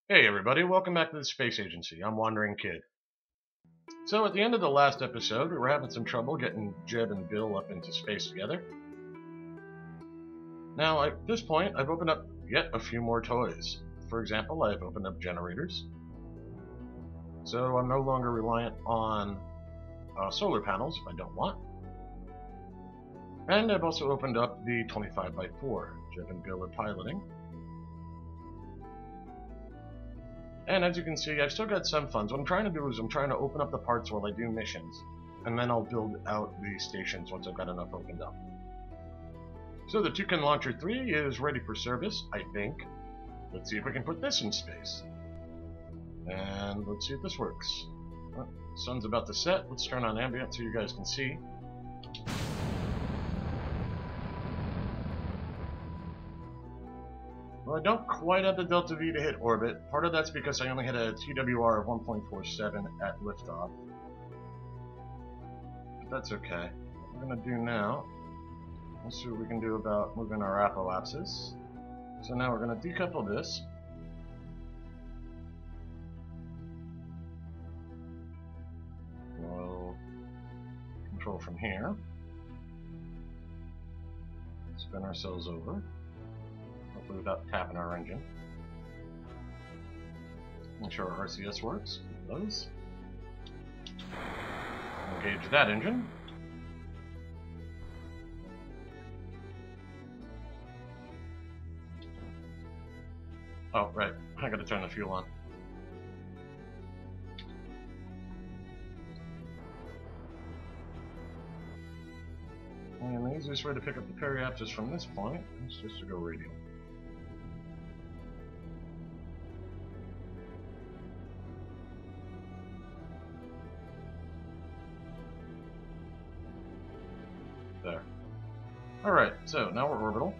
Hey everybody, welcome back to the Space Agency. I'm Wandering Kid. So at the end of the last episode, we were having some trouble getting Jeb and Bill up into space together. Now at this point, I've opened up yet a few more toys. For example, I've opened up generators. So I'm no longer reliant on solar panels if I don't want. And I've also opened up the 25x4 Jeb and Bill are piloting. And as you can see, I've still got some funds. What I'm trying to do is I'm trying to open up the parts while I do missions. And then I'll build out the stations once I've got enough opened up. So the Toucan Launcher 3 is ready for service, I think. Let's see if we can put this in space. And let's see if this works. Well, sun's about to set. Let's turn on ambient so you guys can see. Well, I don't quite have the Delta V to hit orbit. Part of that's because I only had a TWR of 1.47 at liftoff. But that's okay. What we're going to do now, let's see what we can do about moving our apoapsis. So now we're going to decouple this. We'll control from here. Spin ourselves over. Hopefully without tapping our engine. Make sure our RCS works. It does. Engage that engine. Oh, right. I gotta turn the fuel on. And the easiest way to pick up the periapsis from this point is just to go radial. There. Alright, so now we're orbital.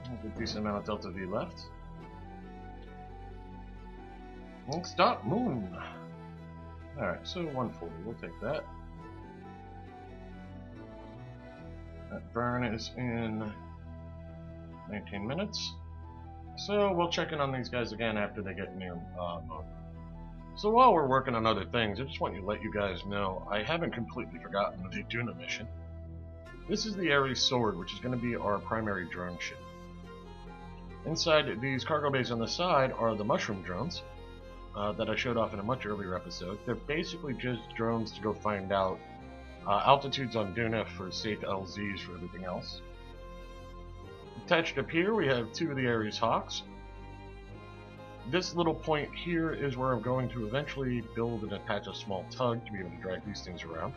There's a decent amount of Delta V left. And stop moon! Alright, so 140, we'll take that. That burn is in 19 minutes. So we'll check in on these guys again after they get near mode. So while we're working on other things, I just want to let you guys know I haven't completely forgotten the Duna mission. This is the Ares Sword, which is going to be our primary drone ship. Inside these cargo bays on the side are the mushroom drones that I showed off in a much earlier episode. They're basically just drones to go find out altitudes on Duna for safe LZs for everything else. Attached up here we have two of the Ares Hawks. This little point here is where I'm going to eventually build and attach a small tug to be able to drag these things around.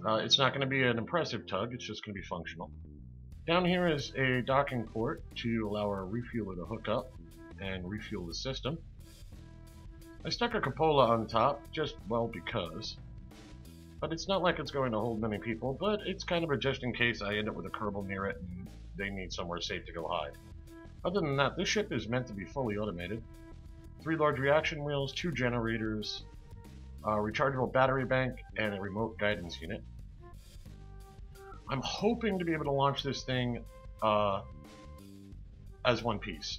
It's not going to be an impressive tug, it's just going to be functional. Down here is a docking port to allow our refueler to hook up and refuel the system. I stuck a cupola on top, just, well, because. But it's not like it's going to hold many people, but it's kind of a just in case I end up with a Kerbal near it and they need somewhere safe to go hide. Other than that, this ship is meant to be fully automated. 3 large reaction wheels, 2 generators, a rechargeable battery bank, and a remote guidance unit. I'm hoping to be able to launch this thing as one piece.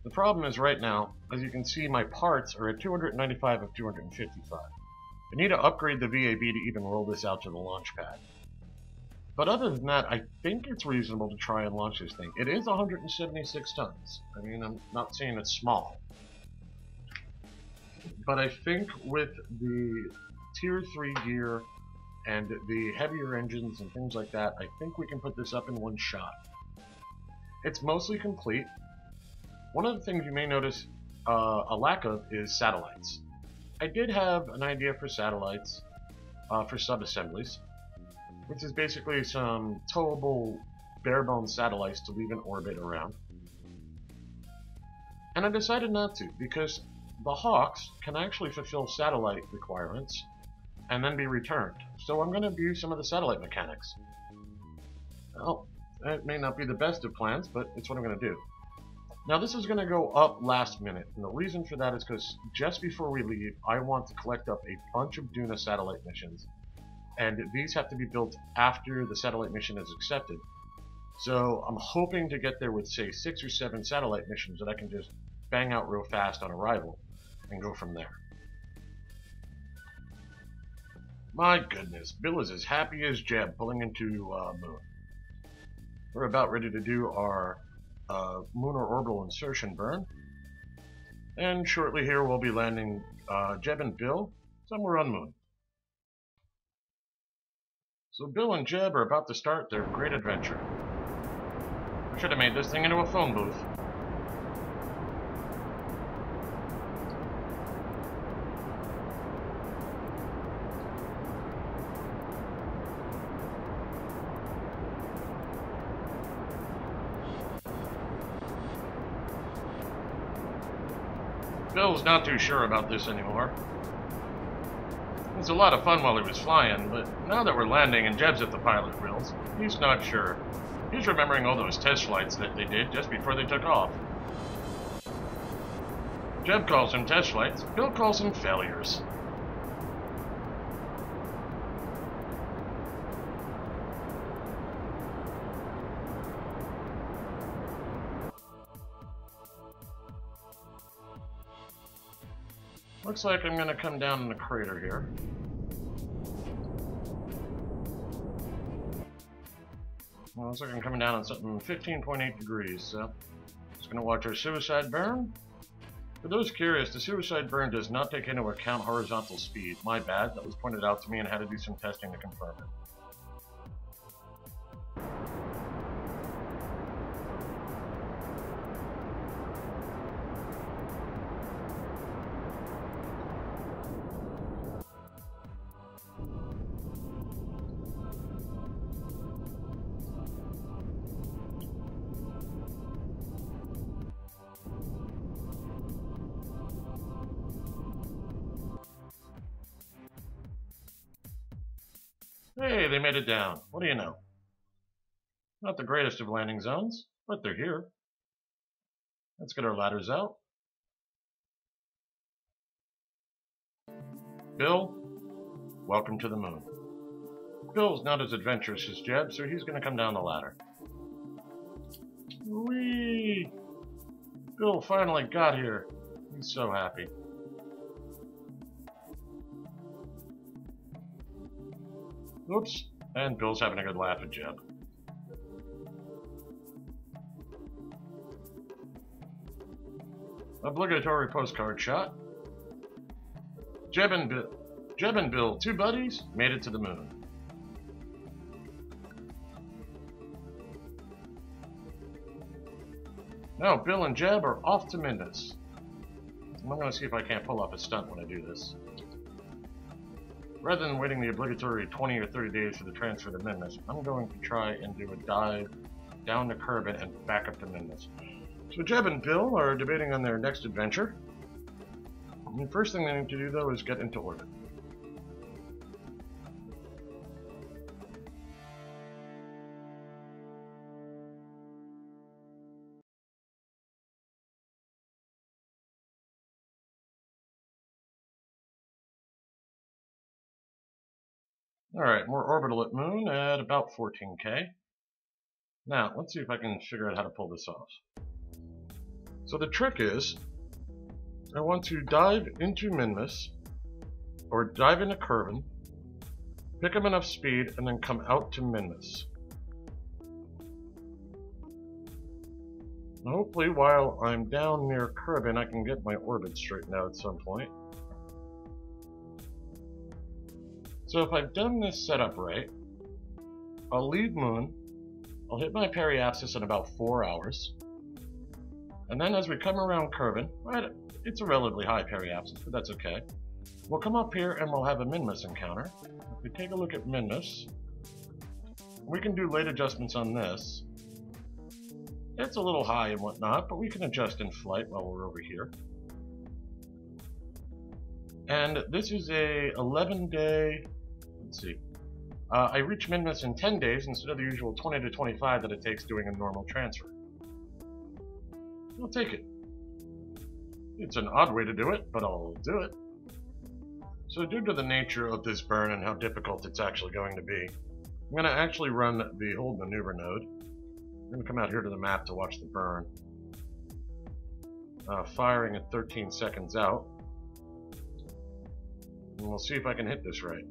The problem is right now, as you can see, my parts are at 295 of 255. I need to upgrade the VAB to even roll this out to the launch pad. But other than that, I think it's reasonable to try and launch this thing. It is 176 tons. I mean, I'm not saying it's small. But I think with the Tier 3 gear and the heavier engines and things like that, I think we can put this up in one shot. It's mostly complete. One of the things you may notice a lack of is satellites. I did have an idea for satellites for sub-assemblies, which is basically some towable, bare-bones satellites to leave in orbit around. And I decided not to, because the Hawks can actually fulfill satellite requirements and then be returned. So I'm going to abuse some of the satellite mechanics. Well, it may not be the best of plans, but it's what I'm going to do. Now this is going to go up last minute, and the reason for that is because just before we leave, I want to collect up a bunch of Duna satellite missions, and these have to be built after the satellite mission is accepted. So I'm hoping to get there with, say, 6 or 7 satellite missions that I can just bang out real fast on arrival and go from there. My goodness, Bill is as happy as Jeb pulling into Moon. We're about ready to do our lunar orbital insertion burn. And shortly here we'll be landing Jeb and Bill somewhere on Moon. So Bill and Jeb are about to start their great adventure. I should have made this thing into a phone booth. Bill's not too sure about this anymore. It was a lot of fun while he was flying, but now that we're landing and Jeb's at the pilot grills, he's not sure. He's remembering all those test flights that they did just before they took off. Jeb calls them test flights, Bill calls them failures. Looks like I'm going to come down in the crater here. Well, looks like I'm coming down on something 15.8 degrees, so just going to watch our suicide burn. For those curious, the suicide burn does not take into account horizontal speed. My bad, that was pointed out to me and I had to do some testing to confirm it. Hey, they made it down. What do you know? Not the greatest of landing zones, but they're here. Let's get our ladders out. Bill, welcome to the Moon. Bill's not as adventurous as Jeb, so he's going to come down the ladder. Whee! Bill finally got here. He's so happy. Oops, and Bill's having a good laugh at Jeb. Obligatory postcard shot. Jeb and Bill, two buddies, made it to the Moon. Now Bill and Jeb are off to Minmus. I'm going to see if I can't pull off a stunt when I do this. Rather than waiting the obligatory 20 or 30 days for the transfer to Minmus, I'm going to try and do a dive down to Kerbin and back up to Minmus. So Jeb and Bill are debating on their next adventure. And the first thing they need to do, though, is get into orbit. Alright, we're orbital at Moon at about 14K. Now, let's see if I can figure out how to pull this off. So the trick is, I want to dive into Minmus, or dive into Kerbin, pick up enough speed, and then come out to Minmus. And hopefully, while I'm down near Kerbin, I can get my orbit straightened out at some point. So if I've done this setup right, I'll leave Moon, I'll hit my periapsis in about 4 hours, and then as we come around Kerbin, right, it's a relatively high periapsis, but that's okay. We'll come up here and we'll have a Minmus encounter. If we take a look at Minmus, we can do late adjustments on this. It's a little high and whatnot, but we can adjust in flight while we're over here. And this is a 11-day, let's see, I reach Minmus in 10 days instead of the usual 20 to 25 that it takes doing a normal transfer. I'll take it. It's an odd way to do it, but I'll do it. So due to the nature of this burn and how difficult it's actually going to be, I'm going to actually run the hold maneuver node. I'm going to come out here to the map to watch the burn. Firing at 13 seconds out. And we'll see if I can hit this right.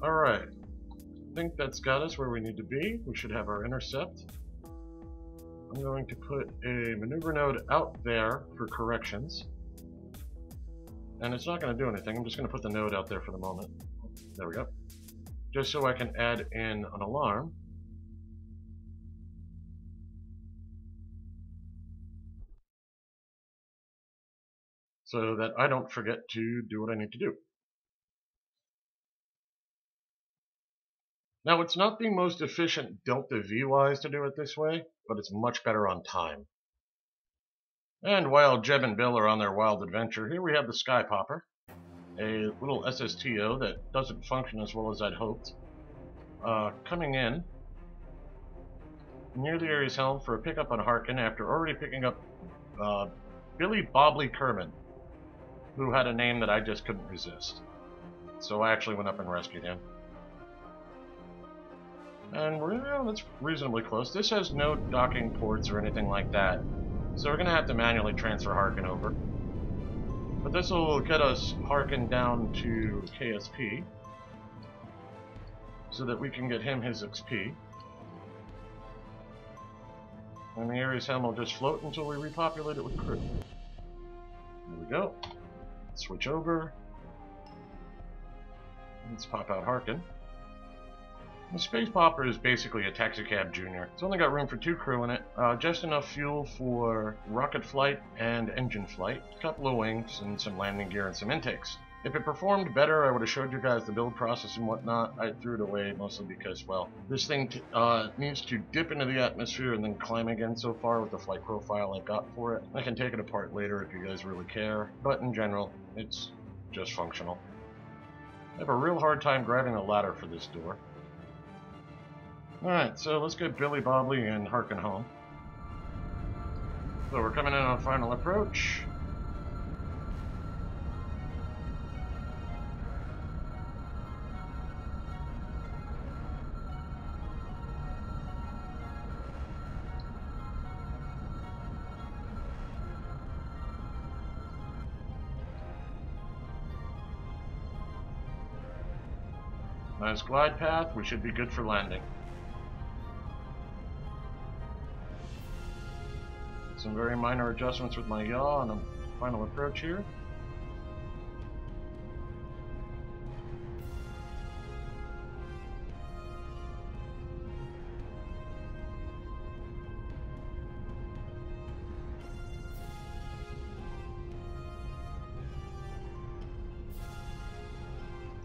Alright. I think that's got us where we need to be. We should have our intercept. I'm going to put a maneuver node out there for corrections. And it's not going to do anything. I'm just going to put the node out there for the moment. There we go. Just so I can add in an alarm. So that I don't forget to do what I need to do. Now, it's not the most efficient delta V-wise to do it this way, but it's much better on time. And while Jeb and Bill are on their wild adventure, here we have the Sky Popper, a little SSTO that doesn't function as well as I'd hoped, coming in near the Ares helm for a pickup on Harkin after already picking up Billy Bobbly Kerman, who had a name that I just couldn't resist. So I actually went up and rescued him. And that's reasonably close. This has no docking ports or anything like that, so we're going to have to manually transfer Harkin over. But this will get us Harkin down to KSP, so that we can get him his XP. And the Ares helm will just float until we repopulate it with crew. There we go. Switch over. Let's pop out Harkin. The Space Popper is basically a taxicab junior. It's only got room for 2 crew in it, just enough fuel for rocket flight and engine flight, a couple of wings, and some landing gear and some intakes. If it performed better, I would have showed you guys the build process and whatnot. I threw it away mostly because, well, this thing needs to dip into the atmosphere and then climb again so far with the flight profile I've got for it. I can take it apart later if you guys really care, but in general, it's just functional. I have a real hard time grabbing a ladder for this door. Alright, so let's get Billy Bobbly and Harkin home. So we're coming in on final approach. Nice glide path, we should be good for landing. Some very minor adjustments with my yaw on the final approach here.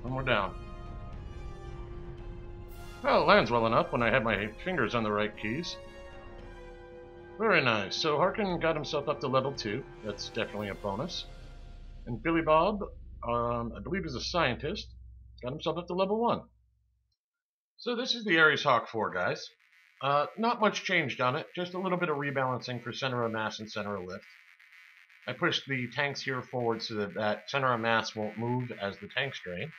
And we're down. Well, it lands well enough when I have my fingers on the right keys. Very nice. So Harkin got himself up to level 2. That's definitely a bonus. And Billy Bob, I believe is a scientist, got himself up to level 1. So this is the Ares Hawk 4, guys. Not much changed on it, just a little bit of rebalancing for center of mass and center of lift. I pushed the tanks here forward so that center of mass won't move as the tanks drain.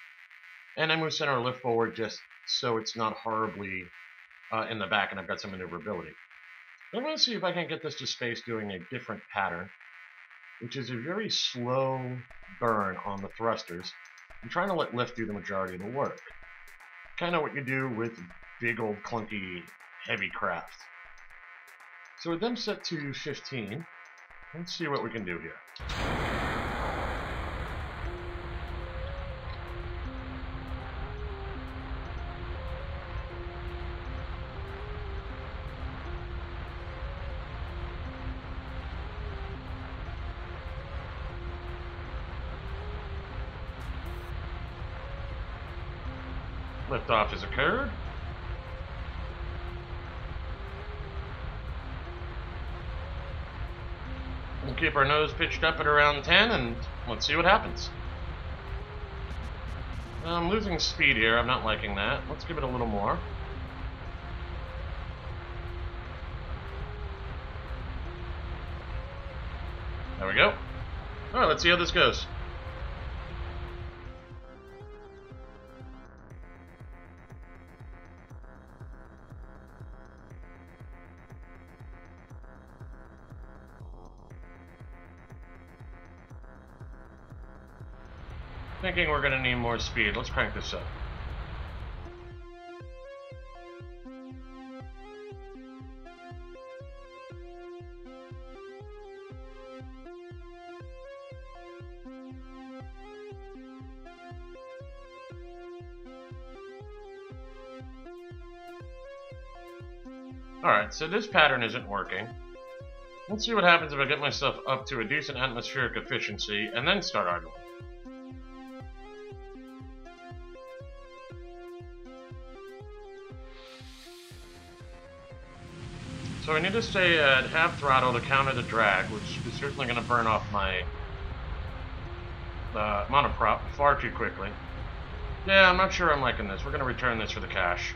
And I moved center of lift forward just so it's not horribly in the back and I've got some maneuverability. I'm going to see if I can get this to space doing a different pattern, which is a very slow burn on the thrusters. I'm trying to let lift do the majority of the work. Kind of what you do with big old clunky heavy craft. So with them set to 15, let's see what we can do here. Liftoff has occurred. We'll keep our nose pitched up at around 10 and let's see what happens. I'm losing speed here. I'm not liking that. Let's give it a little more. There we go. Alright, let's see how this goes. Thinking we're gonna need more speed. Let's crank this up. Alright, so this pattern isn't working. Let's see what happens if I get myself up to a decent atmospheric efficiency and then start idling. So I need to stay at half throttle to counter the drag, which is certainly going to burn off my monoprop far too quickly. Yeah, I'm not sure I'm liking this. We're going to return this for the cash.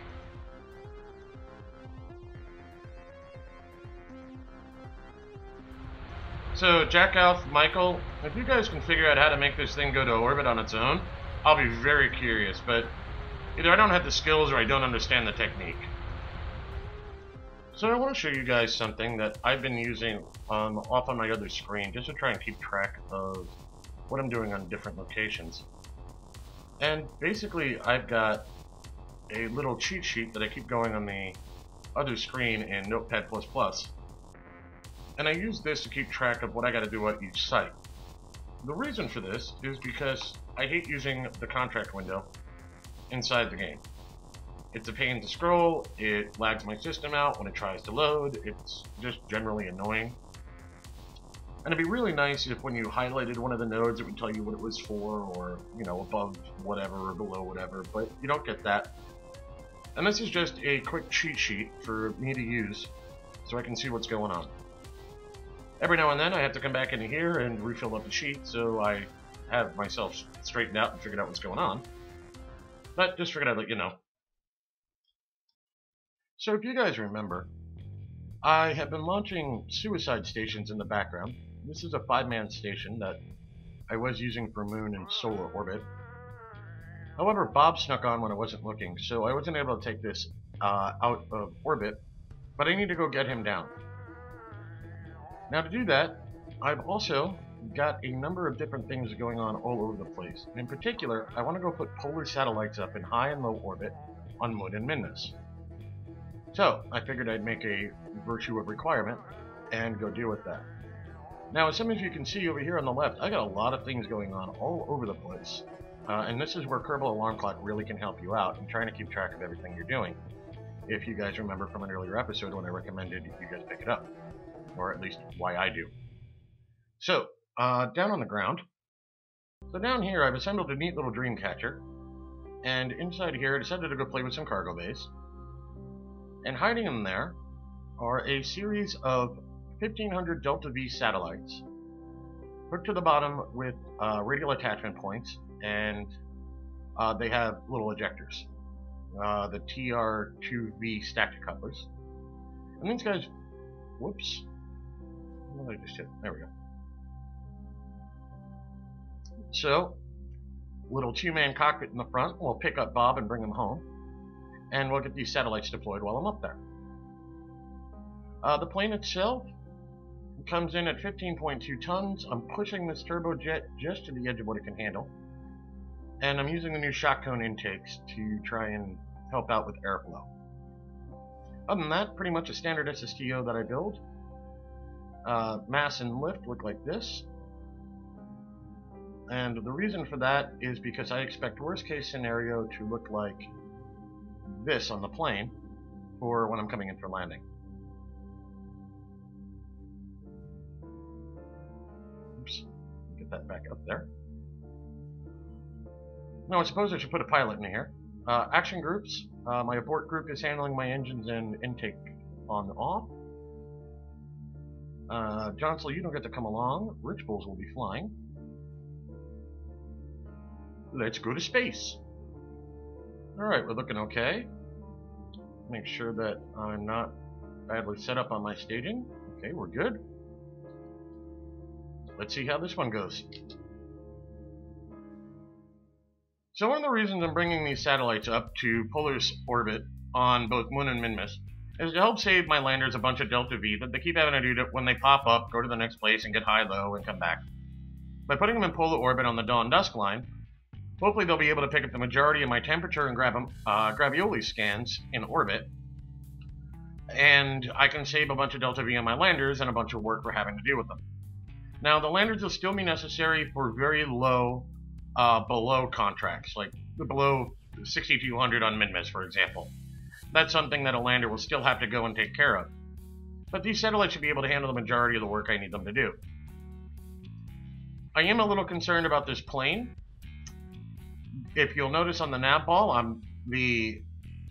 So, Jack, Alf, Michael, if you guys can figure out how to make this thing go to orbit on its own, I'll be very curious, but either I don't have the skills or I don't understand the technique. So I want to show you guys something that I've been using off on my other screen just to try and keep track of what I'm doing on different locations. And basically I've got a little cheat sheet that I keep going on the other screen in Notepad++. And I use this to keep track of what I got to do at each site. The reason for this is because I hate using the contract window inside the game. It's a pain to scroll, it lags my system out when it tries to load, it's just generally annoying. And it'd be really nice if when you highlighted one of the nodes it would tell you what it was for, or, you know, above whatever or below whatever, but you don't get that. And this is just a quick cheat sheet for me to use so I can see what's going on. Every now and then I have to come back into here and refill up the sheet so I have myself straightened out and figured out what's going on. But just figured I'd let you know. So if you guys remember, I have been launching suicide stations in the background. This is a 5-man station that I was using for moon and solar orbit. However, Bob snuck on when I wasn't looking, so I wasn't able to take this out of orbit, but I need to go get him down. Now to do that, I've also got a number of different things going on all over the place. In particular, I want to go put polar satellites up in high and low orbit on Moon and Minus. So, I figured I'd make a virtue of requirement and go deal with that. Now, as some of you can see over here on the left, I got a lot of things going on all over the place. And this is where Kerbal Alarm Clock really can help you out in trying to keep track of everything you're doing. If you guys remember from an earlier episode when I recommended you guys pick it up. Or at least why I do. So, down on the ground. So down here I've assembled a neat little dream catcher. And inside here I decided to go play with some cargo bays. And hiding in there are a series of 1500 Delta V satellites hooked to the bottom with radial attachment points, and they have little ejectors, the TR2V stacked couplers. And these guys, whoops, what did I just hit? There we go. So, little 2-man cockpit in the front, we'll pick up Bob and bring him home. And we'll get these satellites deployed while I'm up there. The plane itself comes in at 15.2 tons. I'm pushing this turbojet just to the edge of what it can handle. And I'm using the new shock cone intakes to try and help out with airflow. Other than that, pretty much a standard SSTO that I build. Mass and lift look like this. And the reason for that is because I expect worst case scenario to look like this on the plane for when I'm coming in for landing. Oops, get that back up there. Now I suppose I should put a pilot in here. Action groups. My abort group is handling my engines and intake on and off. Johnsel, you don't get to come along. Rich Bulls will be flying. Let's go to space. Alright, we're looking okay. Make sure that I'm not badly set up on my staging. Okay, we're good. let's see how this one goes. So one of the reasons I'm bringing these satellites up to polar orbit on both Moon and Minmus is to help save my landers a bunch of Delta V that they keep having to do when they pop up, go to the next place, and get high-low, and come back. By putting them in polar orbit on the dawn-dusk line, hopefully they'll be able to pick up the majority of my temperature and gravioli scans in orbit, and I can save a bunch of Delta V on my landers and a bunch of work we're having to do with them. Now, the landers will still be necessary for very low below contracts, like below 6,200 on Minmus, for example. That's something that a lander will still have to go and take care of. But these satellites should be able to handle the majority of the work I need them to do. I am a little concerned about this plane. If you'll notice on the nav ball, the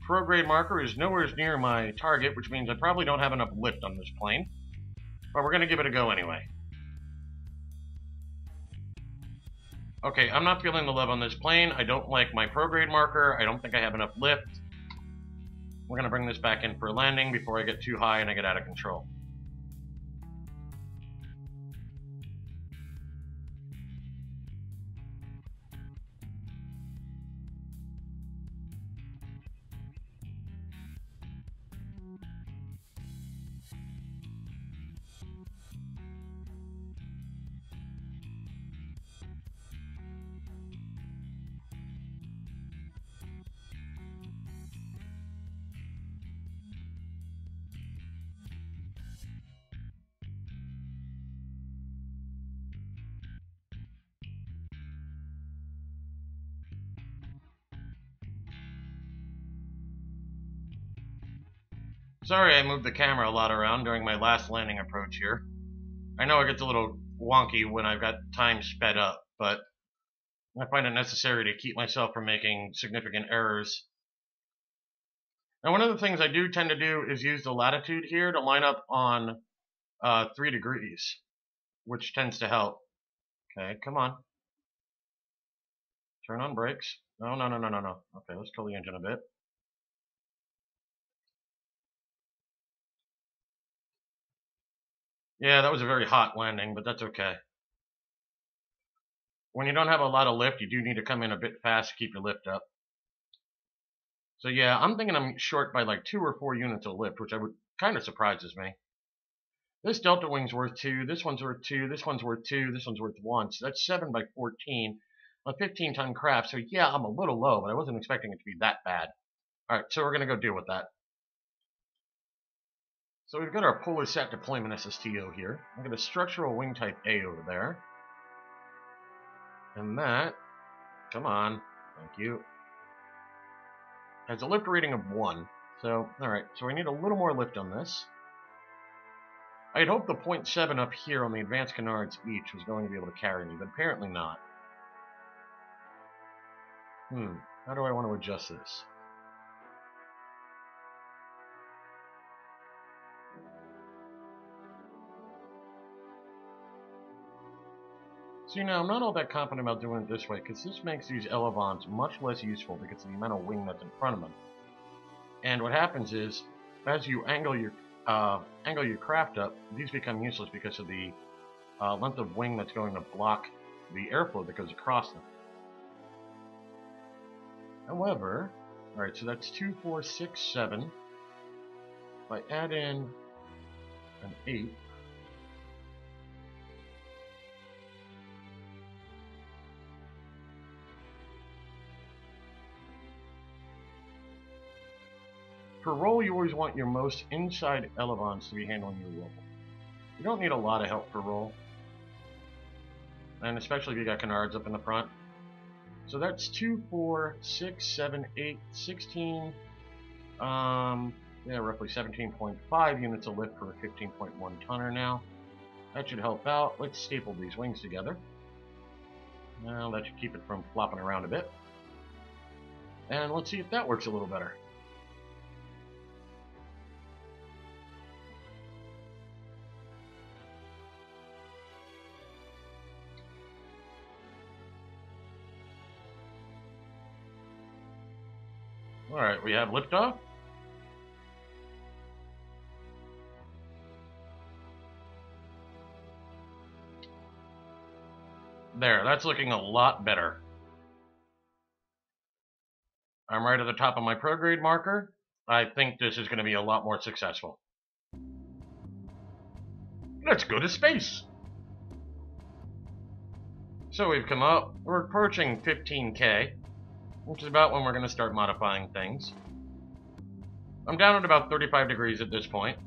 prograde marker is nowhere near my target, which means I probably don't have enough lift on this plane. But we're going to give it a go anyway. Okay, I'm not feeling the love on this plane. I don't like my prograde marker. I don't think I have enough lift. We're going to bring this back in for landing before I get too high and I get out of control. Sorry I moved the camera a lot around during my last landing approach here. I know it gets a little wonky when I've got time sped up, but I find it necessary to keep myself from making significant errors. Now, one of the things I do tend to do is use the latitude here to line up on 3 degrees, which tends to help. Okay, come on. Turn on brakes. No. Okay, let's cool the engine a bit. Yeah, that was a very hot landing, but that's okay. When you don't have a lot of lift, you do need to come in a bit fast to keep your lift up. So yeah, I'm thinking I'm short by like 2 or 4 units of lift, which kind of surprises me. This delta wing's worth 2, this one's worth 2, this one's worth 2, this one's worth 1. So that's 7 by 14, a 15-ton craft. So yeah, I'm a little low, but I wasn't expecting it to be that bad. All right, so we're going to go deal with that. So we've got our polar sat deployment SSTO here. I've got a structural wing type A over there. And that, come on, thank you, has a lift rating of 1. So, alright, so I need a little more lift on this. I'd hoped the 0.7 up here on the advanced canards each was going to be able to carry me, but apparently not. How do I want to adjust this? See, now I'm not all that confident about doing it this way, because this makes these elevons much less useful because of the amount of wing that's in front of them. And what happens is, as you angle your craft up, these become useless because of the length of wing that's going to block the airflow that goes across them. However, alright, so that's 2, 4, 6, 7. If I add in an 8, for roll, you always want your most inside elevons to be handling your roll. You don't need a lot of help for roll, and especially if you got canards up in the front. So that's 2, 4, 6, 7, 8, 16, roughly 17.5 units of lift for a 15.1 tonner now. That should help out. Let's staple these wings together. Now that should keep it from flopping around a bit. And let's see if that works a little better. Alright, we have liftoff. There, that's looking a lot better. I'm right at the top of my prograde marker. I think this is going to be a lot more successful. Let's go to space! So we've come up, we're approaching 15K, which is about when we're going to start modifying things. I'm down at about 35 degrees at this point.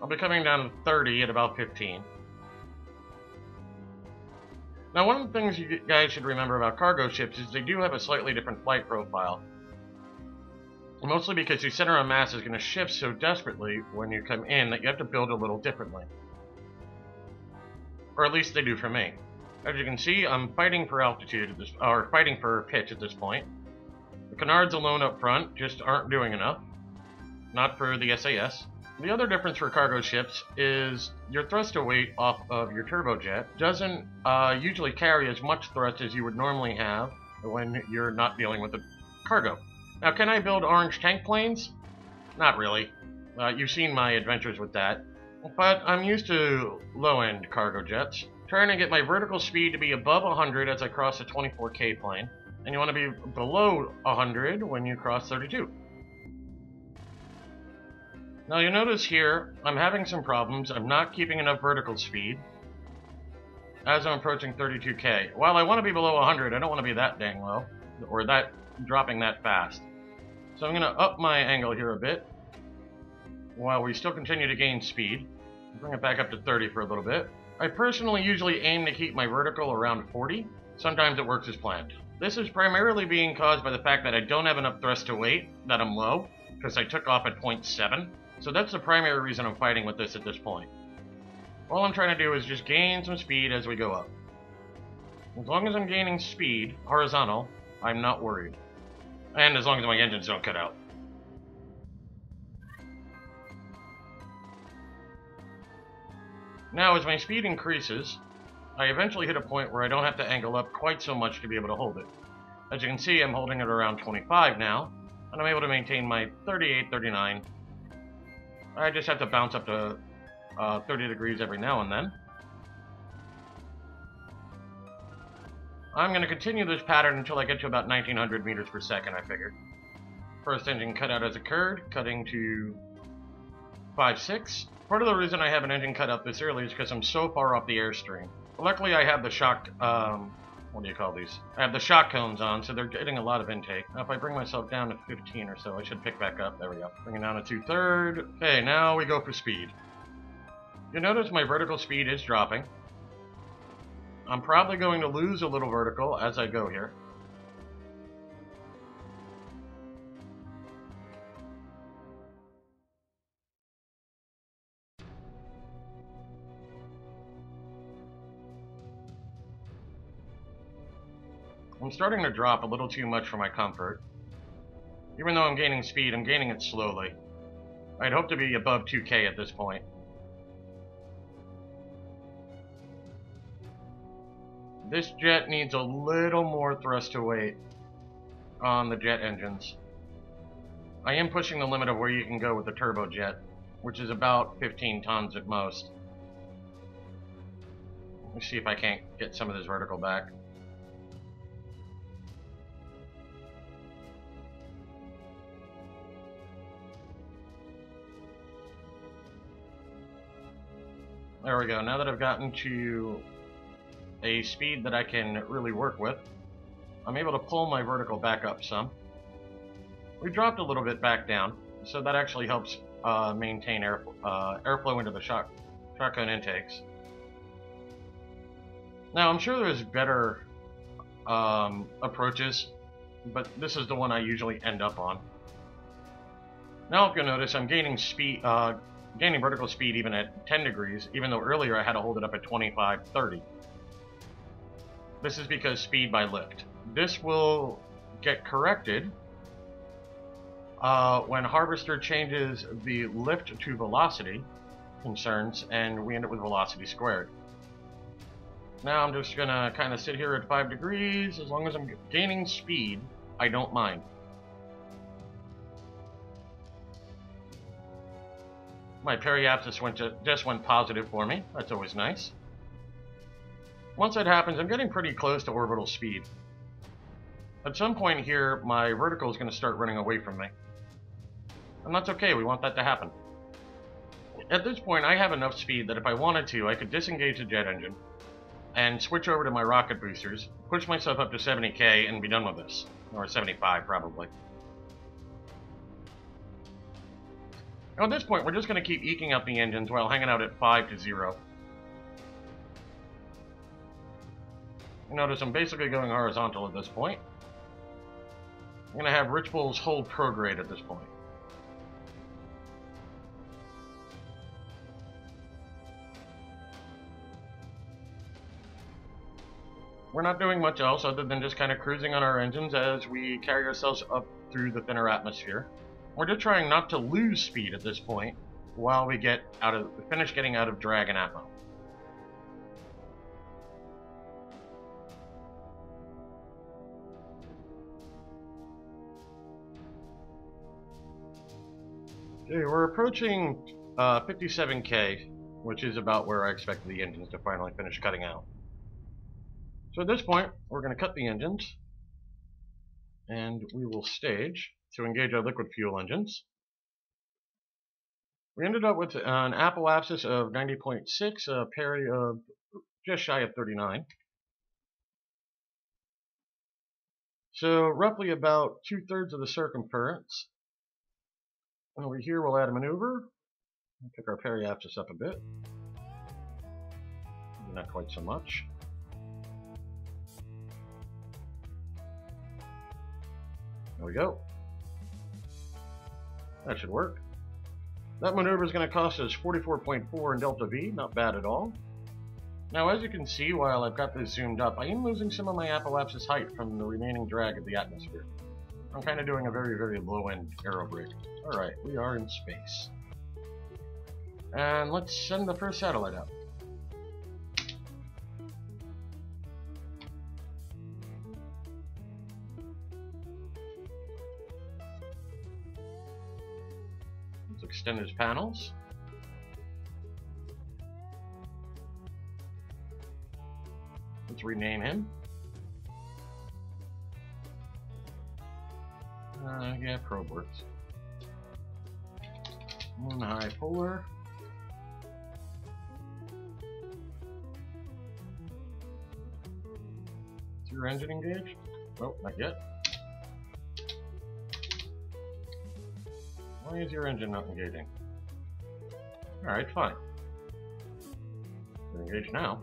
I'll be coming down to 30 at about 15. Now, one of the things you guys should remember about cargo ships is they do have a slightly different flight profile. Mostly because your center of mass is going to shift so desperately when you come in that you have to build a little differently. Or at least they do for me. As you can see, I'm fighting for altitude at this, or fighting for pitch at this point. The canards alone up front just aren't doing enough. Not for the SAS. The other difference for cargo ships is your thrust to weight off of your turbojet doesn't usually carry as much thrust as you would normally have when you're not dealing with the cargo. Now, can I build orange tank planes? Not really. You've seen my adventures with that. But I'm used to low-end cargo jets. Trying to get my vertical speed to be above 100 as I cross the 24K plane. And you want to be below 100 when you cross 32. Now you'll notice here, I'm having some problems. I'm not keeping enough vertical speed as I'm approaching 32K. While I want to be below 100, I don't want to be that dang low, or that dropping that fast. So I'm going to up my angle here a bit, while we still continue to gain speed. Bring it back up to 30 for a little bit. I personally usually aim to keep my vertical around 40. Sometimes it works as planned. This is primarily being caused by the fact that I don't have enough thrust to weight, that I'm low, because I took off at 0.7. So that's the primary reason I'm fighting with this at this point. All I'm trying to do is just gain some speed as we go up. As long as I'm gaining speed, horizontal, I'm not worried. And as long as my engines don't cut out. Now, as my speed increases, I eventually hit a point where I don't have to angle up quite so much to be able to hold it. As you can see, I'm holding it around 25 now, and I'm able to maintain my 38, 39. I just have to bounce up to 30 degrees every now and then. I'm going to continue this pattern until I get to about 1900 meters per second, I figured. First engine cutout has occurred, cutting to 5.6. Part of the reason I have an engine cut out this early is because I'm so far off the airstream. Luckily, I have the shock, what do you call these? I have the shock cones on, so they're getting a lot of intake. Now, if I bring myself down to 15 or so, I should pick back up. There we go. Bring it down to 2/3. Okay, now we go for speed. You'll notice my vertical speed is dropping. I'm probably going to lose a little vertical as I go here. I'm starting to drop a little too much for my comfort. Even though I'm gaining speed, I'm gaining it slowly. I'd hope to be above 2K at this point. This jet needs a little more thrust to weight on the jet engines. I am pushing the limit of where you can go with the turbojet, which is about 15 tons at most. Let me see if I can't get some of this vertical back. There we go. Now that I've gotten to a speed that I can really work with, I'm able to pull my vertical back up some. We dropped a little bit back down, so that actually helps maintain airflow into the shotgun intakes. Now, I'm sure there's better approaches, but this is the one I usually end up on. Now, if you'll notice, I'm gaining speed, gaining vertical speed even at 10 degrees, even though earlier I had to hold it up at 25, 30. This is because speed by lift. This will get corrected when Harvester changes the lift to velocity concerns, and we end up with velocity squared. Now I'm just gonna kind of sit here at 5 degrees. As long as I'm gaining speed, I don't mind. My periapsis just went positive for me. That's always nice. Once that happens, I'm getting pretty close to orbital speed. At some point here, my vertical is going to start running away from me. And that's okay, we want that to happen. At this point, I have enough speed that if I wanted to, I could disengage the jet engine and switch over to my rocket boosters, push myself up to 70k, and be done with this. Or 75, probably. Now, at this point, we're just going to keep eking up the engines while hanging out at 5 to 0. You notice I'm basically going horizontal at this point. I'm going to have Rich Bull's hold prograde at this point. We're not doing much else other than just kind of cruising on our engines as we carry ourselves up through the thinner atmosphere. We're just trying not to lose speed at this point while we finish getting out of drag and atmo. Okay, we're approaching 57k, which is about where I expect the engines to finally finish cutting out. So at this point, we're going to cut the engines, and we will stage to engage our liquid fuel engines. We ended up with an apoapsis of 90.6, a parity of just shy of 39. So roughly about 2/3 of the circumference. Over here we'll add a maneuver. Pick our periapsis up a bit. Not quite so much. There we go. That should work. That maneuver is going to cost us 44.4 in delta V, not bad at all. Now, as you can see, while I've got this zoomed up, I am losing some of my apoapsis height from the remaining drag of the atmosphere. I'm kind of doing a very, very low-end aerobrake. Alright, we are in space. And let's send the first satellite up. Let's extend his panels. Let's rename him. Yeah, probe works. Moon high polar. Is your engine engaged? Nope, not yet. Why is your engine not engaging? Alright, fine. You're engaged now.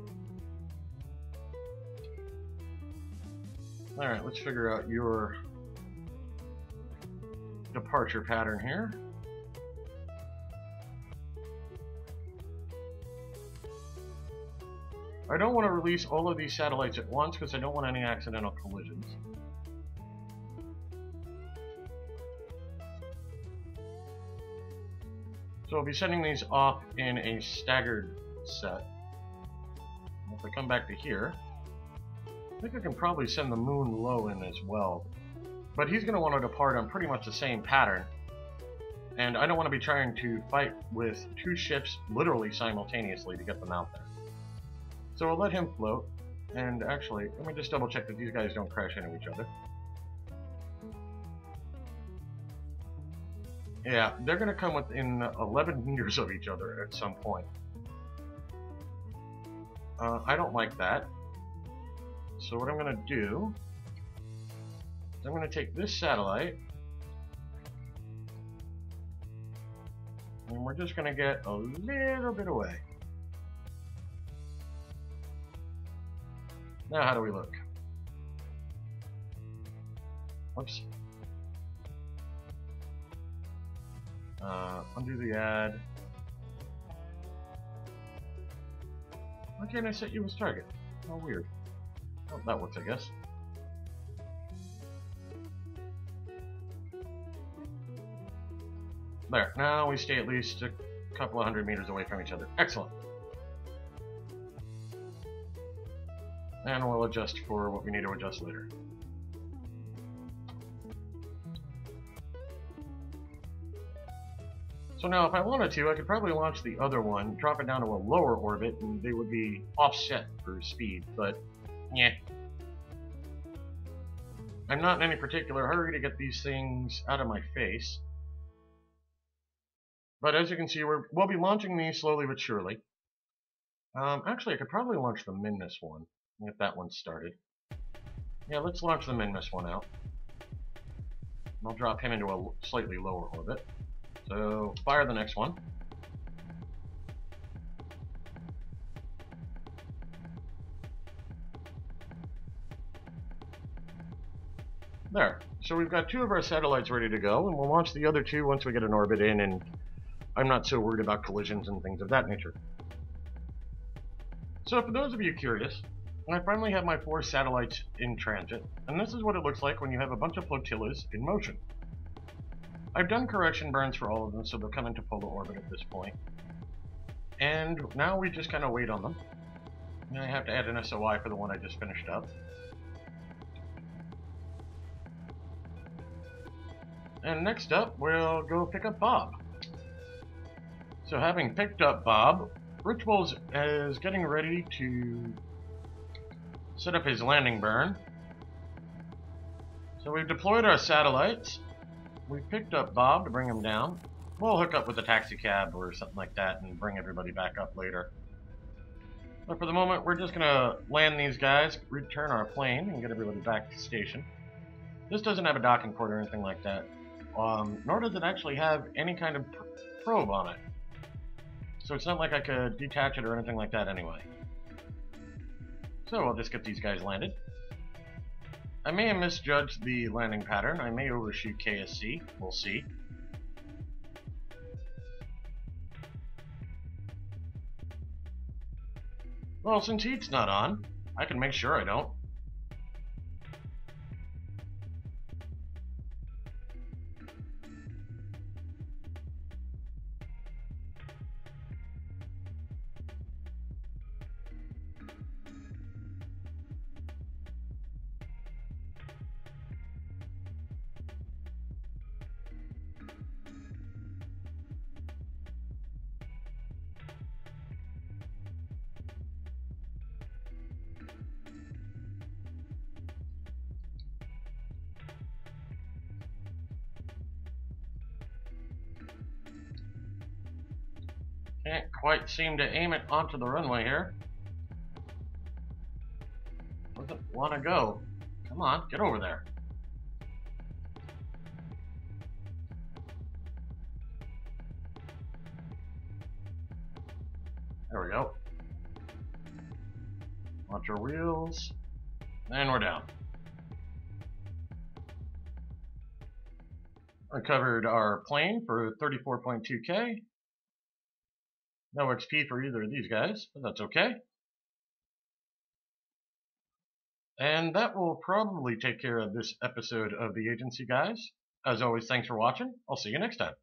Alright, let's figure out your departure pattern here. I don't want to release all of these satellites at once because I don't want any accidental collisions. So I'll be sending these off in a staggered set. If I come back to here, I think I can probably send the moon low in as well. But he's going to want to depart on pretty much the same pattern. And I don't want to be trying to fight with two ships literally simultaneously to get them out there. So I'll let him float. And actually, let me just double check that these guys don't crash into each other. Yeah, they're going to come within 11 meters of each other at some point. I don't like that. So what I'm going to do is I'm going to take this satellite and we're just going to get a little bit away. Now how do we look? Whoops. Undo the ad. Why can't I set you as target? Oh, weird. Oh, that works, I guess. There. Now we stay at least a couple of 100 meters away from each other. Excellent. And we'll adjust for what we need to adjust later. So now if I wanted to, I could probably launch the other one, drop it down to a lower orbit, and they would be offset for speed, but yeah. I'm not in any particular hurry to get these things out of my face. But as you can see, we'll be launching these slowly but surely. Actually, I could probably launch the Minmus one, and get that one started. Yeah, let's launch the Minmus one out. I'll drop him into a slightly lower orbit. So, fire the next one. There. So we've got 2 of our satellites ready to go, and we'll launch the other 2 once we get an orbit in, and I'm not so worried about collisions and things of that nature. So for those of you curious, I finally have my 4 satellites in transit, and this is what it looks like when you have a bunch of flotillas in motion. I've done correction burns for all of them, so they'll come into polar orbit at this point. And now we just kind of wait on them. And I have to add an SOI for the one I just finished up. And next up, we'll go pick up Bob. So having picked up Bob, Rituals is getting ready to set up his landing burn. So we've deployed our satellites. We've picked up Bob to bring him down. We'll hook up with a taxi cab or something like that and bring everybody back up later. But for the moment, we're just going to land these guys, return our plane, and get everybody back to station. This doesn't have a docking port or anything like that. Nor does it actually have any kind of probe on it. So it's not like I could detach it or anything like that anyway. So I'll just get these guys landed. I may have misjudged the landing pattern. I may overshoot KSC. We'll see. Well, since heat's not on, I can make sure I don't. Can't quite seem to aim it onto the runway here. Doesn't want to go. Come on, get over there. There we go. Launch our wheels. And we're down. Recovered our plane for 34.2K. No XP for either of these guys, but that's okay. And that will probably take care of this episode of The Agency, guys. As always, thanks for watching. I'll see you next time.